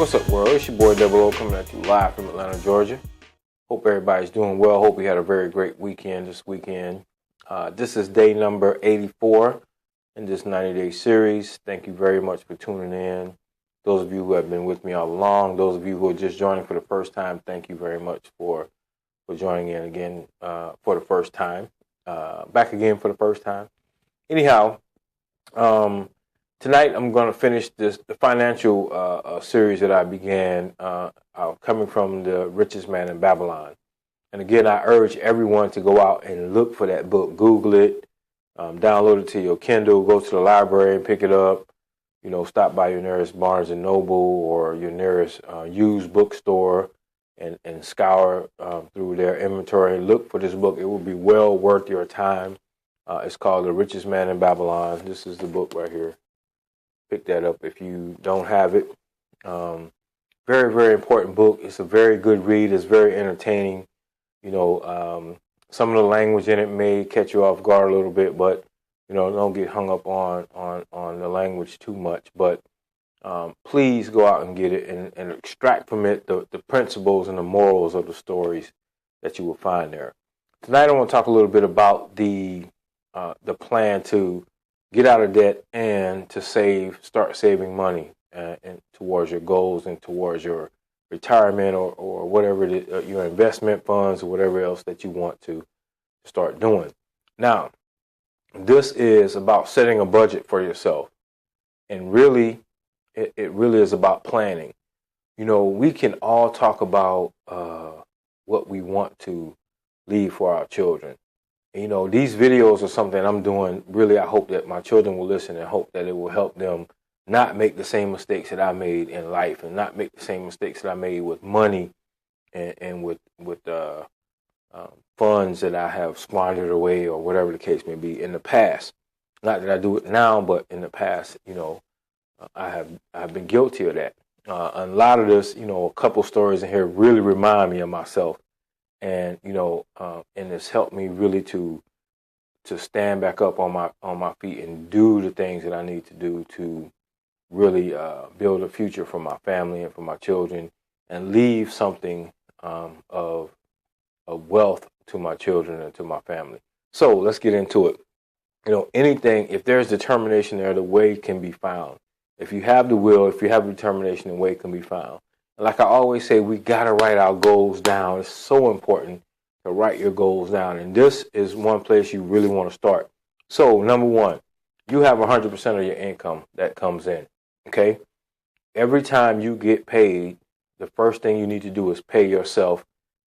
What's up, world? It's your boy Double O coming at you live from Atlanta, Georgia. Hope everybody's doing well. Hope we had a very great weekend this weekend. This is day number 84 in this 90-day series. Thank you very much for tuning in. Those of you who have been with me all along, those of you who are just joining for the first time, thank you very much for joining in again for the first time. Back again for the first time. Anyhow, tonight I'm going to finish the financial series that I began coming from The Richest Man in Babylon. And again, I urge everyone to go out and look for that book. Google it, download it to your Kindle, go to the library and pick it up. You know, stop by your nearest Barnes & Noble or your nearest used bookstore and scour through their inventory and look for this book. It will be well worth your time. It's called The Richest Man in Babylon. This is the book right here. Pick that up if you don't have it. Very, very important book. It's a very good read. It's very entertaining. You know, some of the language in it may catch you off guard a little bit, but you know, don't get hung up on the language too much. But please go out and get it and extract from it the principles and the morals of the stories that you will find there. Tonight, I want to talk a little bit about the plan to get out of debt and to start saving money and towards your goals and towards your retirement or whatever it is, your investment funds or whatever else that you want to start doing. Now, this is about setting a budget for yourself. And really, it really is about planning. You know, we can all talk about what we want to leave for our children. You know, these videos are something I'm doing. Really, I hope that my children will listen and hope that it will help them not make the same mistakes that I made in life and not make the same mistakes that I made with money and with funds that I have squandered away or whatever the case may be in the past. Not that I do it now, but in the past, you know, I've been guilty of that. A lot of this, you know, a couple stories in here really remind me of myself. And, you know, and it's helped me really to stand back up on my feet and do the things that I need to do to really build a future for my family and for my children and leave something of wealth to my children and to my family. So let's get into it. You know, anything, if there's determination there, the way can be found. If you have the will, if you have determination, the way can be found. Like I always say, we got to write our goals down. It's so important to write your goals down. And this is one place you really want to start. So, number one, you have 100% of your income that comes in. Okay? Every time you get paid, the first thing you need to do is pay yourself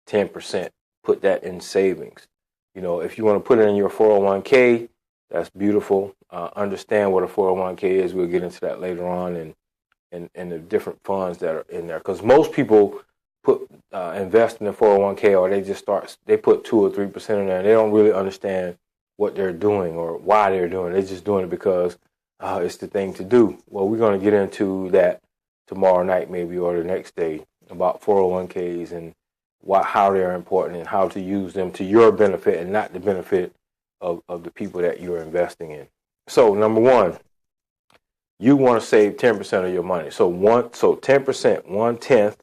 10%. Put that in savings. You know, if you want to put it in your 401k, that's beautiful. Understand what a 401k is. We'll get into that later on and the different funds that are in there. Because most people invest in the 401k or they put 2 or 3% in there and they don't really understand what they're doing or why they're doing it. They're just doing it because it's the thing to do. Well, we're going to get into that tomorrow night maybe or the next day about 401ks and how they're important and how to use them to your benefit and not the benefit of the people that you're investing in. So number one, you want to save 10% of your money. So 10%, 1/10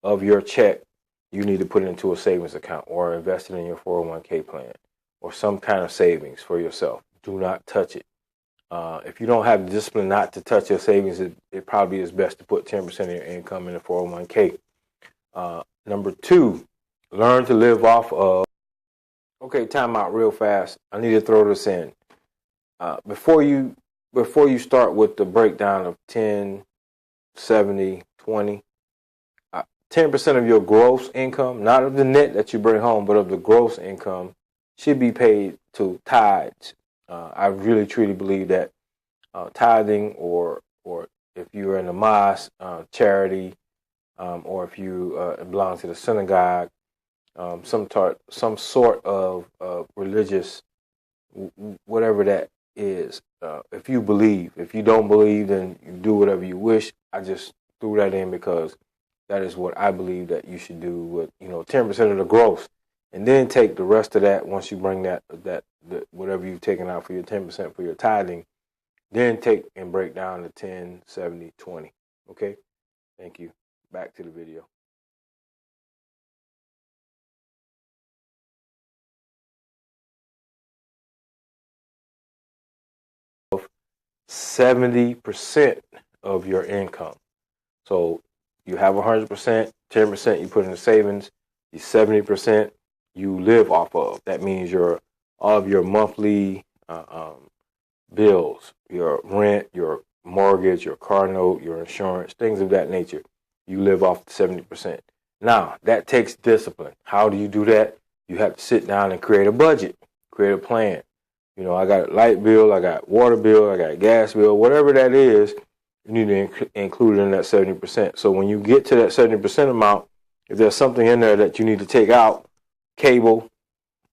of your check, you need to put into a savings account or invest it in your 401k plan or some kind of savings for yourself. Do not touch it. If you don't have the discipline not to touch your savings, it probably is best to put 10% of your income in a 401k. Number two, learn to live off of. Okay, time out real fast. I need to throw this in. Before you start with the breakdown of 10, 70, 20, 10% of your gross income, not of the net that you bring home, but of the gross income, should be paid to tithes. I really, truly believe that tithing or if you're in a mosque, charity, or if you belong to the synagogue, some sort of religious, whatever that is. If you believe, if you don't believe, then you do whatever you wish. I just threw that in because that is what I believe that you should do with 10% of the gross, and then take the rest of that once you bring that whatever you've taken out for your 10% for your tithing, then take and break down the 10, 70, 20. Okay, Thank you. Back to the video. 70% of your income. So you have 100%, 10% you put in the savings, the 70% you live off of. That means all of your monthly bills, your rent, your mortgage, your car note, your insurance, things of that nature. You live off the 70%. Now, that takes discipline. How do you do that? You have to sit down and create a budget, create a plan. You know, I got light bill, I got water bill, I got gas bill, whatever that is, you need to include it in that 70%. So when you get to that 70% amount, if there's something in there that you need to take out, cable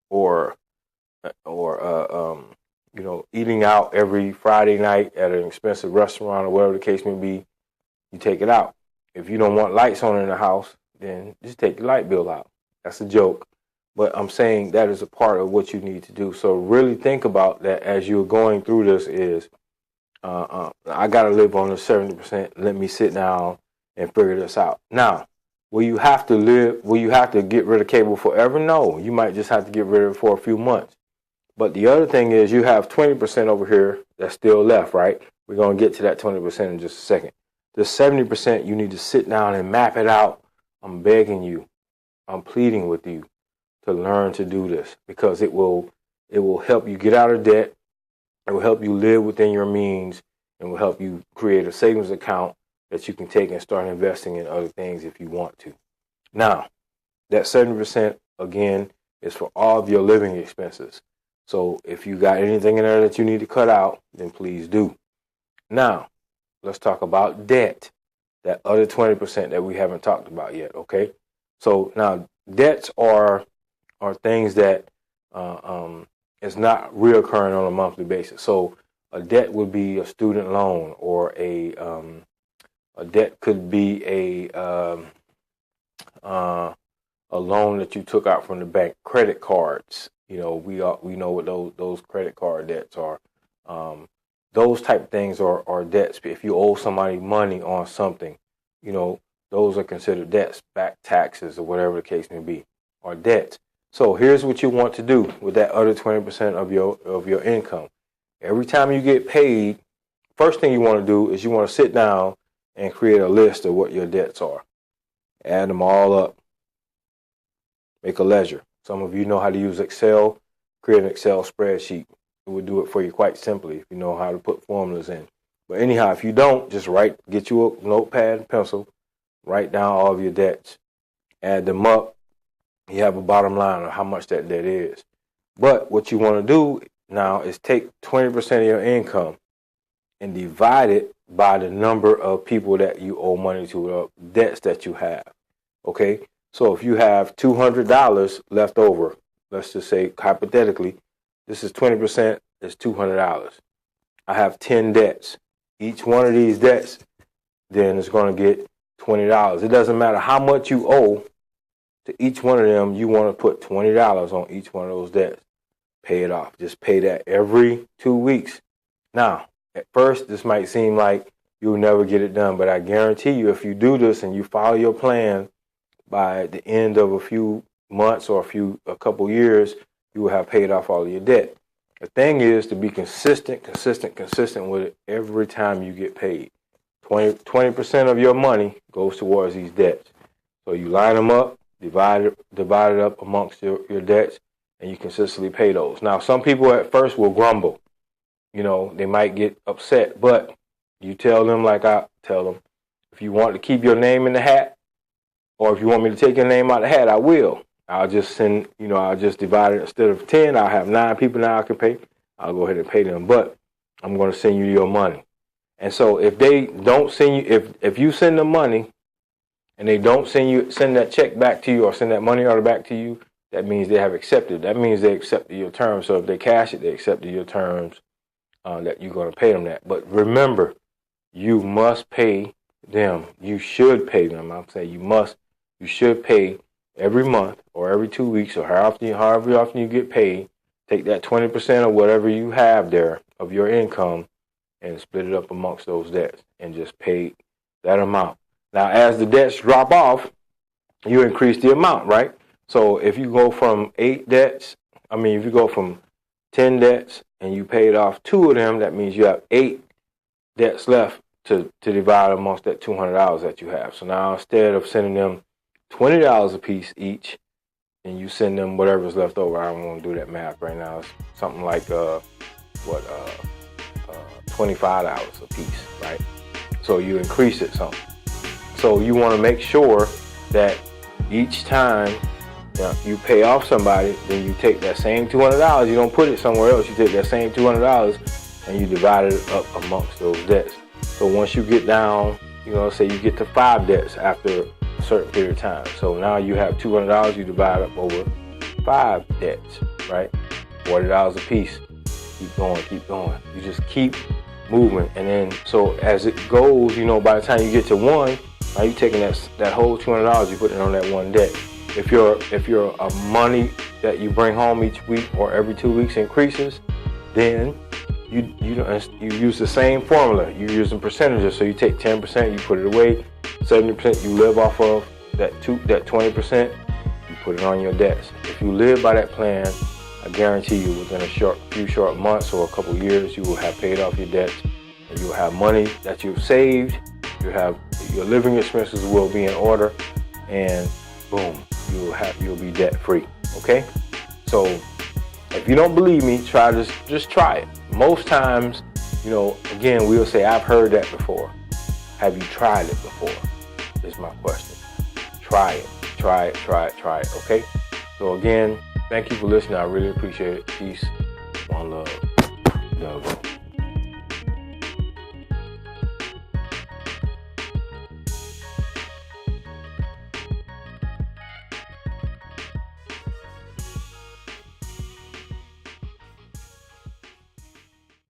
or you know, eating out every Friday night at an expensive restaurant or whatever the case may be, you take it out. If you don't want lights on in the house, then just take the light bill out. That's a joke. But I'm saying that is a part of what you need to do. So really think about that as you're going through this is, I got to live on the 70%. Let me sit down and figure this out. Now, will you have to get rid of cable forever? No, you might just have to get rid of it for a few months. But the other thing is you have 20% over here that's still left, right? We're going to get to that 20% in just a second. The 70%, you need to sit down and map it out. I'm begging you. I'm pleading with you to learn to do this because it will help you get out of debt. It will help you live within your means and will help you create a savings account that you can take and start investing in other things if you want to. Now, that 70% again is for all of your living expenses. So if you got anything in there that you need to cut out, then please do. Now, let's talk about debt, that other 20% that we haven't talked about yet, okay? So now debts are things that is not reoccurring on a monthly basis. So a debt would be a student loan, or a debt could be a loan that you took out from the bank. Credit cards, you know, we know what those credit card debts are. Those type of things are debts. If you owe somebody money on something, you know, those are considered debts. Back taxes or whatever the case may be are debts. So here's what you want to do with that other 20% of your income. Every time you get paid, first thing you want to do is you want to sit down and create a list of what your debts are. Add them all up. Make a ledger. Some of you know how to use Excel. Create an Excel spreadsheet. It would do it for you quite simply if you know how to put formulas in. But anyhow, if you don't, just get you a notepad and pencil, write down all of your debts, add them up. You have a bottom line of how much that debt is. But what you want to do now is take 20% of your income and divide it by the number of people that you owe money to, debts that you have. Okay? So if you have $200 left over, let's just say hypothetically, this is 20%, is $200. I have 10 debts. Each one of these debts then is going to get $20. It doesn't matter how much you owe to each one of them, you want to put $20 on each one of those debts. Pay it off. Just pay that every 2 weeks. Now, at first, this might seem like you'll never get it done, but I guarantee you, if you do this and you follow your plan, by the end of a few months or a couple years, you will have paid off all of your debt. The thing is to be consistent with it every time you get paid. 20% of your money goes towards these debts. So you line them up, divide it up amongst your debts, and you consistently pay those. Now, some people at first will grumble. You know, they might get upset, but you tell them like I tell them, if you want to keep your name in the hat, or if you want me to take your name out of the hat, I will. I'll just divide it. Instead of 10, I'll have 9 people now I can pay. I'll go ahead and pay them, but I'm going to send you your money. And so if they don't send you, if you send them money and they don't send that check back to you or send that money order back to you, that means they have accepted. That means they accepted your terms. So if they cash it, they accepted your terms that you're going to pay them that. But remember, you must pay them. You should pay them. I'm saying you should pay every month or every 2 weeks or however often you get paid. Take that 20% of whatever you have there of your income and split it up amongst those debts and just pay that amount. Now, as the debts drop off, you increase the amount, right? So if you go from if you go from 10 debts and you paid off 2 of them, that means you have 8 debts left to divide amongst that $200 that you have. So now instead of sending them $20 a piece each, and you send them whatever's left over. I don't want to do that math right now. It's something like $25 a piece, right? So you increase it some. So you want to make sure that each time you pay off somebody, then you take that same $200. You don't put it somewhere else. You take that same $200 and you divide it up amongst those debts. So once you get down, say you get to 5 debts after a certain period of time. So now you have $200. You divide up over 5 debts, right? $40 a piece. Keep going. You just keep moving, and then so as it goes, by the time you get to 1, now you're taking that whole $200, you put it on that one debt. If your money that you bring home each week or every 2 weeks increases, then you use the same formula. You're using percentages. So you take 10%, you put it away. 70% you live off of. That 20% you put it on your debts. If you live by that plan, I guarantee you within a few short months or a couple of years, you will have paid off your debts, and you will have money that you've saved. Your living expenses will be in order, and boom, you'll be debt free. Okay, so if you don't believe me, just try it. Most times, again, we'll say, I've heard that before. Have you tried it before? Is my question. Try it. Okay. So again, thank you for listening. I really appreciate it. Peace. One love. Doug.